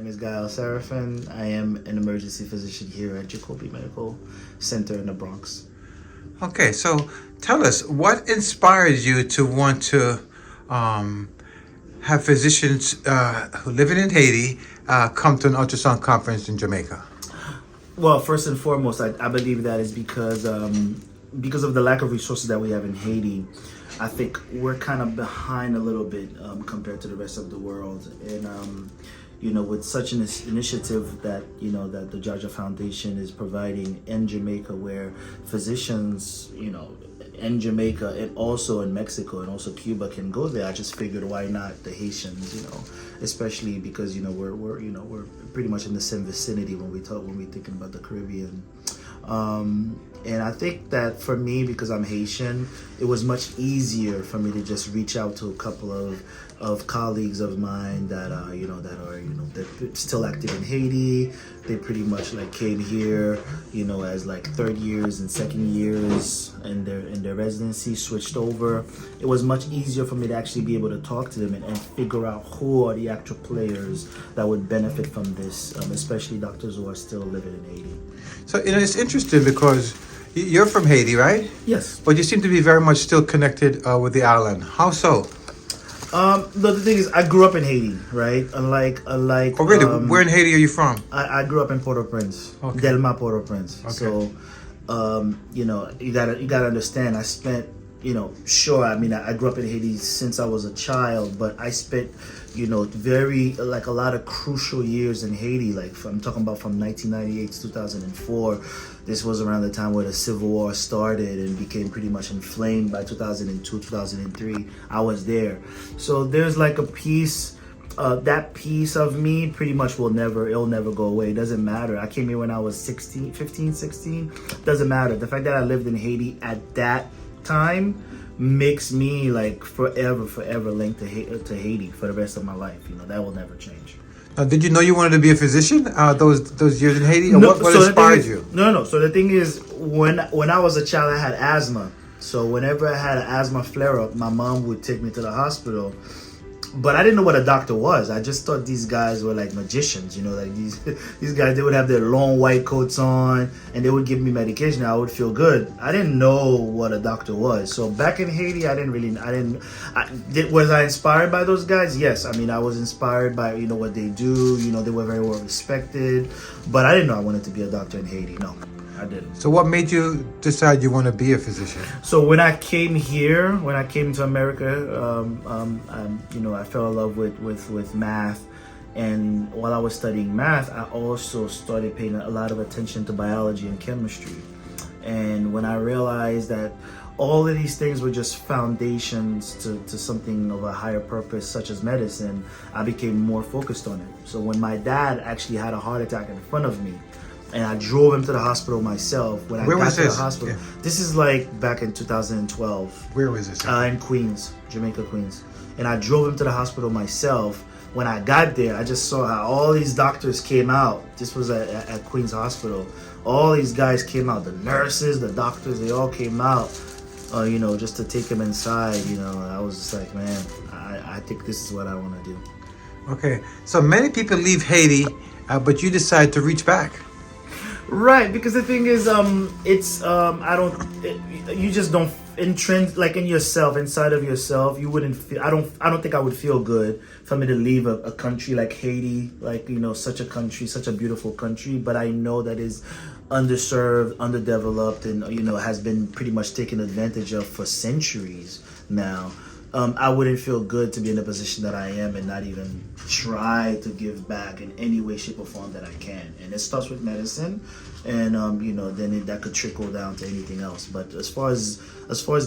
name is Gael Seraphin. I am an emergency physician here at Jacoby Medical Center in the Bronx. Okay, so tell us, what inspired you to want to have physicians who live in Haiti come to an ultrasound conference in Jamaica? Well, first and foremost, I believe that is because of the lack of resources that we have in Haiti. I think we're kind of behind a little bit compared to the rest of the world, and with such an initiative that that the Jaja Foundation is providing in Jamaica, where physicians in Jamaica and also in Mexico and also Cuba can go there. I just figured, why not the Haitians, especially because we're pretty much in the same vicinity when we're thinking about the Caribbean. And I think that for me, because I'm Haitian, it was much easier for me to just reach out to a couple of colleagues of mine that that still active in Haiti. They pretty much came here, as third years and second years in their residency, switched over. It was much easier for me to actually be able to talk to them and figure out who are the actual players that would benefit from this, especially doctors who are still living in Haiti. So, it's interesting because you're from Haiti, right? Yes. But you seem to be very much still connected with the island. How so? The thing is, I grew up in Haiti, right? Unlike. Oh, really? Where in Haiti are you from? I grew up in Port-au-Prince, Okay. Delma, Port-au-Prince. Okay. So, you gotta understand. I spent, sure. I mean, I grew up in Haiti since I was a child, but I spent, very a lot of crucial years in Haiti. I'm talking about from 1998 to 2004. This was around the time where the Civil War started and became pretty much inflamed by 2002, 2003. I was there. So there's a piece, that piece of me pretty much it'll never go away. It doesn't matter. I came here when I was 15, 16. Doesn't matter. The fact that I lived in Haiti at that time makes me forever linked to Haiti for the rest of my life. That will never change. Did you know you wanted to be a physician those years in Haiti? Or No, what so inspired you? No. So the thing is, when I was a child, I had asthma. So whenever I had an asthma flare up, my mom would take me to the hospital. But I didn't know what a doctor was. I just thought these guys were like magicians, these guys, they would have their long white coats on and they would give me medication. I would feel good. I didn't know what a doctor was. So back in Haiti, was I inspired by those guys? Yes. I mean, I was inspired by, what they do. They were very well respected, but I didn't know I wanted to be a doctor in Haiti. No, I didn't. So what made you decide you want to be a physician? So when I came to America, I fell in love with math. And while I was studying math, I also started paying a lot of attention to biology and chemistry. And when I realized that all of these things were just foundations to something of a higher purpose, such as medicine, I became more focused on it. So when my dad actually had a heart attack in front of me, and I drove him to the hospital myself. When I got to the hospital, this is back in 2012. Where was this? In Queens, Jamaica, Queens. And I drove him to the hospital myself. When I got there, I just saw how all these doctors came out. This was at Queens Hospital. All these guys came out. The nurses, the doctors, they all came out, just to take him inside. I was just like, man, I think this is what I want to do. Okay, so many people leave Haiti, but you decide to reach back. Right, because the thing is, you just don't in yourself, inside of yourself, you wouldn't feel. I don't think I would feel good for me to leave a country like Haiti, such a country, such a beautiful country, but I know that is underserved, underdeveloped, and has been pretty much taken advantage of for centuries now. I wouldn't feel good to be in the position that I am and not even try to give back in any way, shape, or form that I can. And it starts with medicine, and then that could trickle down to anything else. But as far as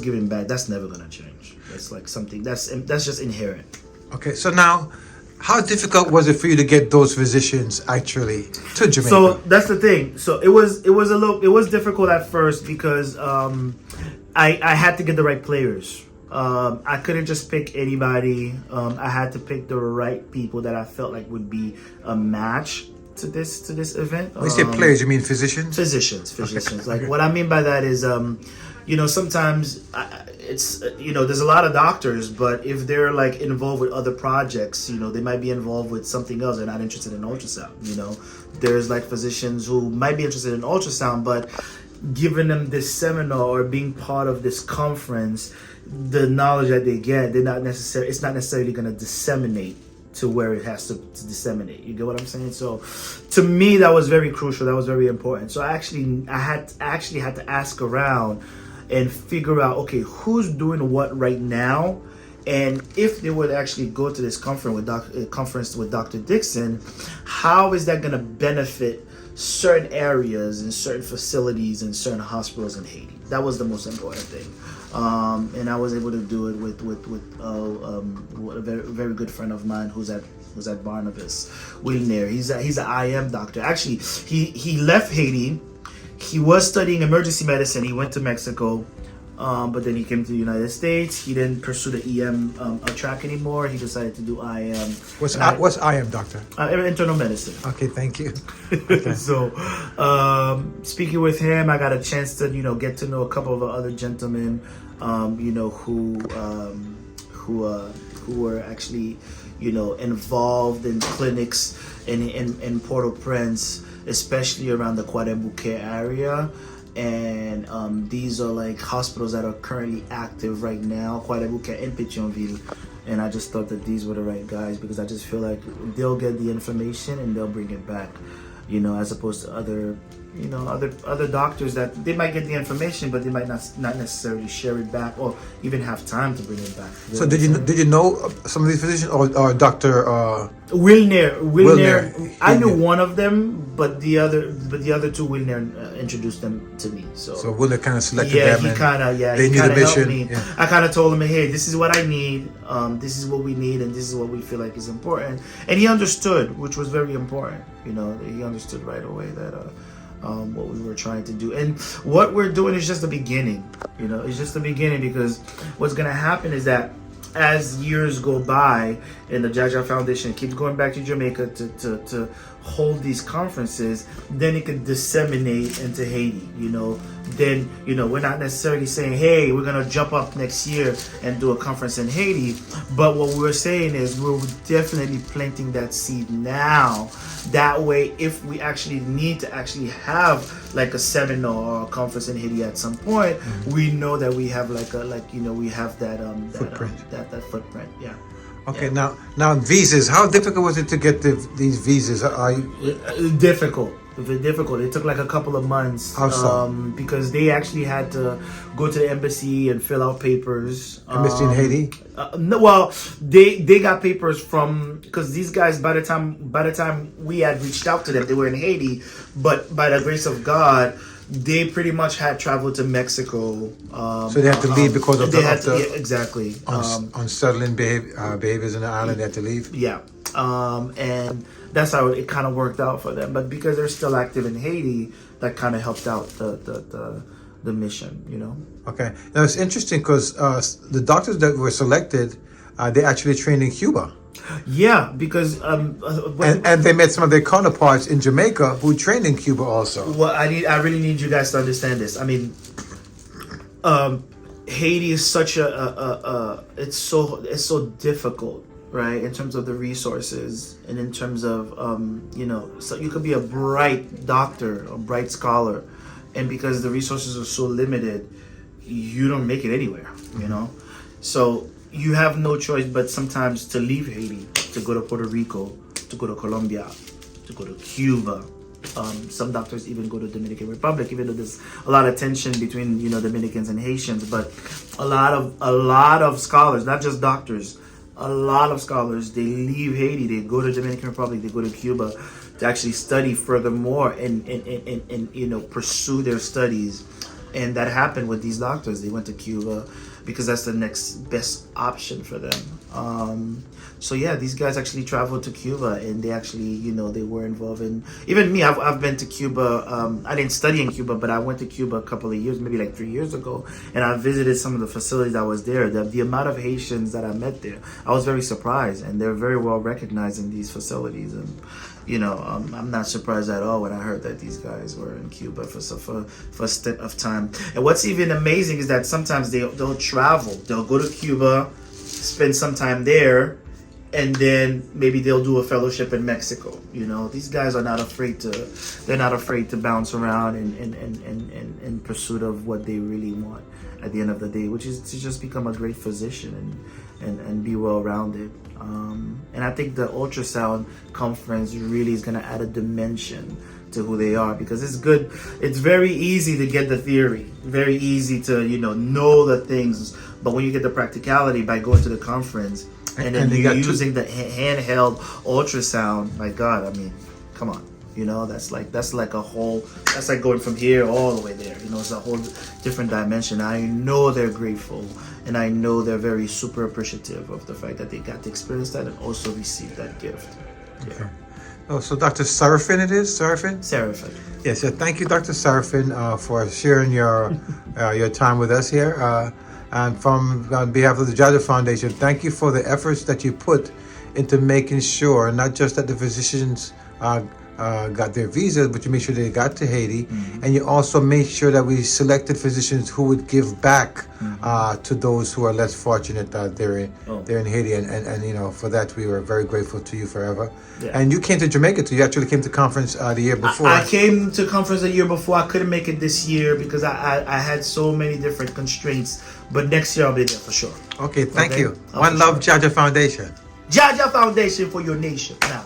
giving back, that's never gonna change. It's something that's just inherent. Okay, so now, how difficult was it for you to get those physicians actually to Jamaica? So that's the thing. So it was difficult at first because I had to get the right players. I couldn't just pick anybody. I had to pick the right people that I felt like would be a match to this event. When you say players, you mean physicians? Physicians. Like what I mean by that is, sometimes there's a lot of doctors, but if they're like involved with other projects, they might be involved with something else. They're not interested in ultrasound. There's like physicians who might be interested in ultrasound, but giving them this seminar or being part of this conference, the knowledge that they get, it's not necessarily going to disseminate to where it has to disseminate. You get what I'm saying? So to me, that was very crucial. That was very important. So I had to ask around and figure out, okay, who's doing what right now, and if they would actually go to this conference with Dr. Dixon, how is that going to benefit certain areas and certain facilities and certain hospitals in Haiti? That was the most important thing, and I was able to do it with a very good friend of mine who's at Barnabas, Wilner. He's an IM doctor. Actually, he left Haiti. He was studying emergency medicine. He went to Mexico, but then he came to the United States. He didn't pursue the EM track anymore. He decided to do IM. What's IM, doctor? Internal medicine. Okay, thank you. Okay. So, speaking with him, I got a chance to get to know a couple of other gentlemen, who were actually involved in clinics in Port-au-Prince, especially around the Croix-des-Bouquets area. And these are like hospitals that are currently active right now, Croix-des-Bouquets and Pétionville. And I just thought that these were the right guys, because I just feel like they'll get the information and they'll bring it back, as opposed to other doctors that they might get the information, but they might not necessarily share it back or even have time to bring it back. So did you know some of these physicians or Dr. Wilner? I knew one of them, but the other two, Wilner introduced them to me. So Wilner kind of selected them. They knew the mission. Me. Yeah. I kind of told him, hey, this is what I need. This is what we need, and this is what we feel like is important. And he understood, which was very important. He understood right away that. What we were trying to do, and what we're doing is just the beginning. It's just the beginning, because what's going to happen is that as years go by and the Jaja Foundation keeps going back to Jamaica to hold these conferences, then it could disseminate into Haiti. Then we're not necessarily saying, hey, we're gonna jump up next year and do a conference in Haiti, but what we're saying is we're definitely planting that seed now. That way, if we actually need to actually have like a seminar or a conference in Haiti at some point, we know that we have we have that footprint. That footprint. Yeah. Okay. Yeah. Now visas. How difficult was it to get these visas? Difficult. It took like a couple of months. How so? Because they actually had to go to the embassy and fill out papers. Embassy in Haiti? No, well, they got papers from, because these guys, by the time we had reached out to them, they were in Haiti, but by the grace of God, they pretty much had traveled to Mexico. So they had to leave because of exactly unsettling behaviors in the island. They had to leave. Yeah, and that's how it kind of worked out for them. But because they're still active in Haiti, that kind of helped out the mission. Okay, now it's interesting because the doctors that were selected, they actually trained in Cuba. Yeah, because and they met some of their counterparts in Jamaica who trained in Cuba also. Well, I really need you guys to understand this. I mean, Haiti is such it's so difficult, right, in terms of the resources and in terms of so you could be a bright doctor, a bright scholar, and because the resources are so limited, you don't make it anywhere. So you have no choice but sometimes to leave Haiti, to go to Puerto Rico, to go to Colombia, to go to Cuba. Some doctors even go to Dominican Republic, even though there's a lot of tension between Dominicans and Haitians. But a lot of scholars, not just doctors, a lot of scholars, they leave Haiti, they go to Dominican Republic, they go to Cuba to actually study furthermore and pursue their studies. And that happened with these doctors. They went to Cuba because that's the next best option for them. So yeah, these guys actually traveled to Cuba, and they actually, they were involved in, even me, I've been to Cuba. I didn't study in Cuba, but I went to Cuba a couple of years, maybe like 3 years ago, and I visited some of the facilities that was there. The amount of Haitians that I met there, I was very surprised, and they're very well recognized in these facilities. I'm not surprised at all when I heard that these guys were in Cuba for a stint of time. And what's even amazing is that sometimes they'll travel. They'll go to Cuba, spend some time there, and then maybe they'll do a fellowship in Mexico. These guys are not afraid to bounce around in pursuit of what they really want at the end of the day, which is to just become a great physician and be well rounded. And I think the ultrasound conference really is going to add a dimension to who they are, because it's good. It's very easy to get the theory, very easy to know the things, but when you get the practicality by going to the conference and then you're using the handheld ultrasound, my God, I mean, come on. That's like going from here all the way there. It's a whole different dimension. I know they're grateful, and I know they're very super appreciative of the fact that they got to experience that and also receive that gift. Yeah. Okay. Oh, so Dr. Seraphin it is? Seraphin? Seraphin. Yes, thank you, Dr. Seraphin, for sharing your time with us here. And on behalf of the Jaja Foundation, thank you for the efforts that you put into making sure not just that the physicians got their visas, but you made sure they got to Haiti, and you also made sure that we selected physicians who would give back to those who are less fortunate there in Haiti, and for that we were very grateful to you forever. Yeah. And you came to Jamaica too. You actually came to conference the year before. I came to conference the year before. I couldn't make it this year because I had so many different constraints. But next year I'll be there for sure. Okay, thank you. One Love, Jaja Foundation. Jaja Foundation for your nation now.